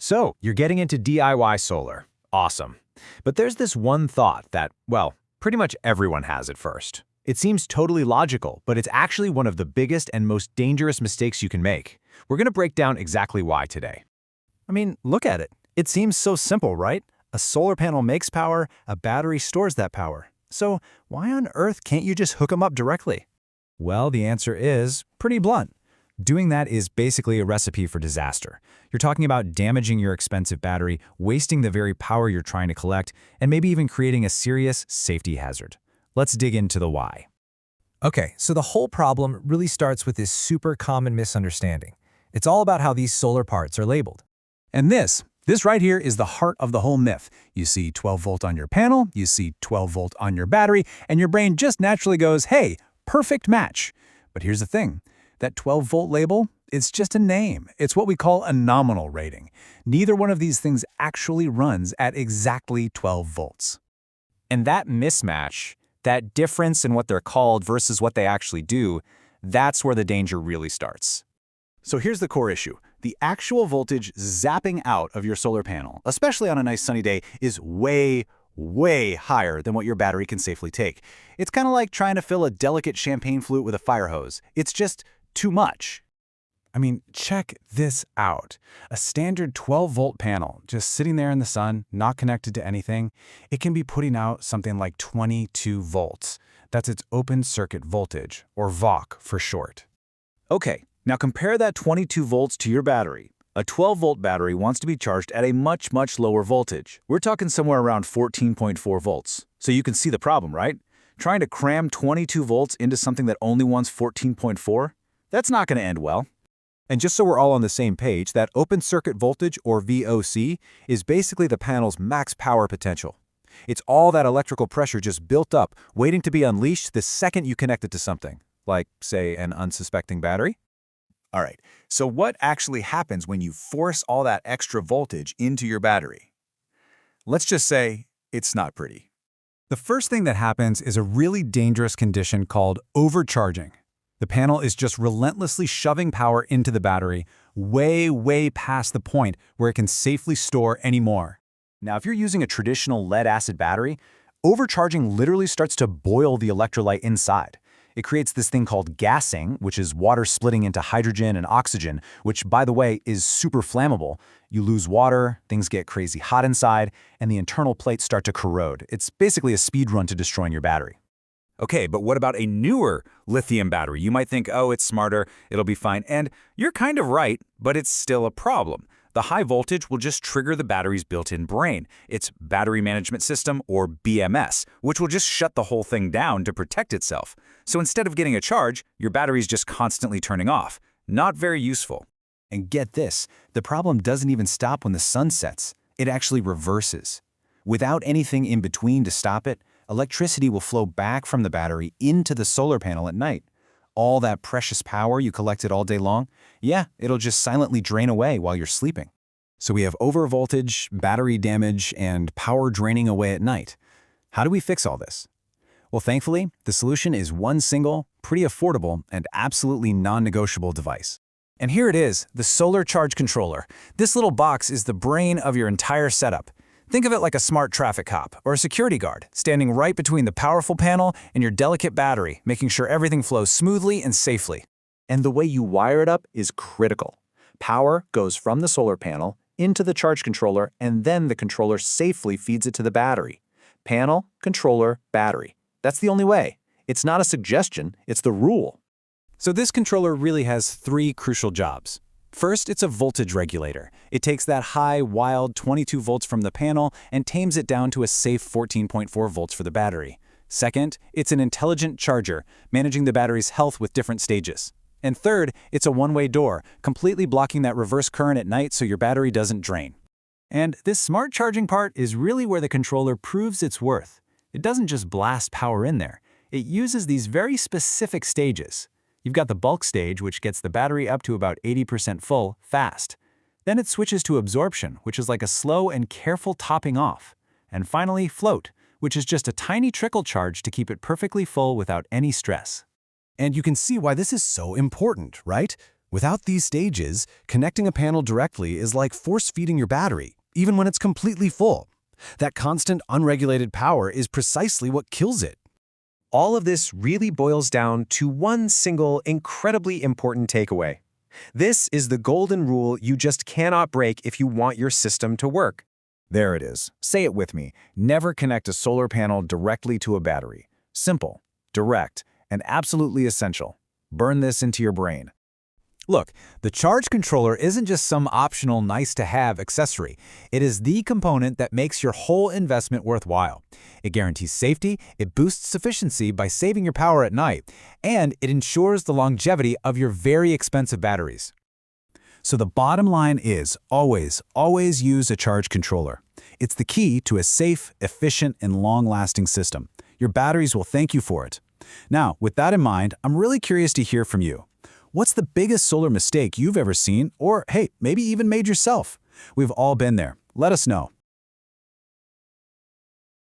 So, you're getting into DIY solar. Awesome. But there's this one thought that, well, pretty much everyone has at first. It seems totally logical, but it's actually one of the biggest and most dangerous mistakes you can make. We're going to break down exactly why today. I mean, look at it. It seems so simple, right? A solar panel makes power, a battery stores that power. So why on earth can't you just hook them up directly? Well, the answer is pretty blunt. Doing that is basically a recipe for disaster. You're talking about damaging your expensive battery, wasting the very power you're trying to collect, and maybe even creating a serious safety hazard. Let's dig into the why. Okay, so the whole problem really starts with this super common misunderstanding. It's all about how these solar parts are labeled. And this right here is the heart of the whole myth. You see 12 volt on your panel, you see 12 volt on your battery, and your brain just naturally goes, hey, perfect match. But here's the thing. That 12 volt label, it's just a name. It's what we call a nominal rating. Neither one of these things actually runs at exactly 12 volts. And that mismatch, that difference in what they're called versus what they actually do, that's where the danger really starts. So here's the core issue. The actual voltage zapping out of your solar panel, especially on a nice sunny day, is way higher than what your battery can safely take. It's kind of like trying to fill a delicate champagne flute with a fire hose. It's just too much. I mean, check this out. A standard 12-volt panel, just sitting there in the sun, not connected to anything, it can be putting out something like 22 volts. That's its open circuit voltage, or VOC for short. Okay, now compare that 22 volts to your battery. A 12-volt battery wants to be charged at a much lower voltage. We're talking somewhere around 14.4 volts. So you can see the problem, right? Trying to cram 22 volts into something that only wants 14.4? That's not going to end well. And just so we're all on the same page, that open circuit voltage, or VOC, is basically the panel's max power potential. It's all that electrical pressure just built up, waiting to be unleashed the second you connect it to something, like, say, an unsuspecting battery. All right, so what actually happens when you force all that extra voltage into your battery? Let's just say it's not pretty. The first thing that happens is a really dangerous condition called overcharging. The panel is just relentlessly shoving power into the battery, way past the point where it can safely store any more. Now, if you're using a traditional lead-acid battery, overcharging literally starts to boil the electrolyte inside. It creates this thing called gassing, which is water splitting into hydrogen and oxygen, which, by the way, is super flammable. You lose water, things get crazy hot inside, and the internal plates start to corrode. It's basically a speed run to destroying your battery. Okay, but what about a newer lithium battery? You might think, oh, it's smarter, it'll be fine. And you're kind of right, but it's still a problem. The high voltage will just trigger the battery's built-in brain, its battery management system, or BMS, which will just shut the whole thing down to protect itself. So instead of getting a charge, your battery's just constantly turning off. Not very useful. And get this, the problem doesn't even stop when the sun sets. It actually reverses. Without anything in between to stop it, electricity will flow back from the battery into the solar panel at night. All that precious power you collected all day long, yeah, it'll just silently drain away while you're sleeping. So we have overvoltage, battery damage, and power draining away at night. How do we fix all this? Well, thankfully, the solution is one single, pretty affordable, and absolutely non-negotiable device. And here it is, the solar charge controller. This little box is the brain of your entire setup. Think of it like a smart traffic cop or a security guard, standing right between the powerful panel and your delicate battery, making sure everything flows smoothly and safely. And the way you wire it up is critical. Power goes from the solar panel into the charge controller, and then the controller safely feeds it to the battery. Panel, controller, battery. That's the only way. It's not a suggestion, it's the rule. So this controller really has three crucial jobs. First, it's a voltage regulator. It takes that high, wild 22 volts from the panel and tames it down to a safe 14.4 volts for the battery. Second, it's an intelligent charger, managing the battery's health with different stages. And third, it's a one-way door, completely blocking that reverse current at night so your battery doesn't drain. And this smart charging part is really where the controller proves its worth. It doesn't just blast power in there. It uses these very specific stages. You've got the bulk stage, which gets the battery up to about 80% full, fast. Then it switches to absorption, which is like a slow and careful topping off. And finally, float, which is just a tiny trickle charge to keep it perfectly full without any stress. And you can see why this is so important, right? Without these stages, connecting a panel directly is like force-feeding your battery, even when it's completely full. That constant, unregulated power is precisely what kills it. All of this really boils down to one single, incredibly important takeaway. This is the golden rule you just cannot break if you want your system to work. There it is. Say it with me. Never connect a solar panel directly to a battery. Simple, direct, and absolutely essential. Burn this into your brain. Look, the charge controller isn't just some optional nice-to-have accessory. It is the component that makes your whole investment worthwhile. It guarantees safety, it boosts efficiency by saving your power at night, and it ensures the longevity of your very expensive batteries. So the bottom line is always use a charge controller. It's the key to a safe, efficient, and long-lasting system. Your batteries will thank you for it. Now, with that in mind, I'm really curious to hear from you. What's the biggest solar mistake you've ever seen, or hey, maybe even made yourself? We've all been there. Let us know.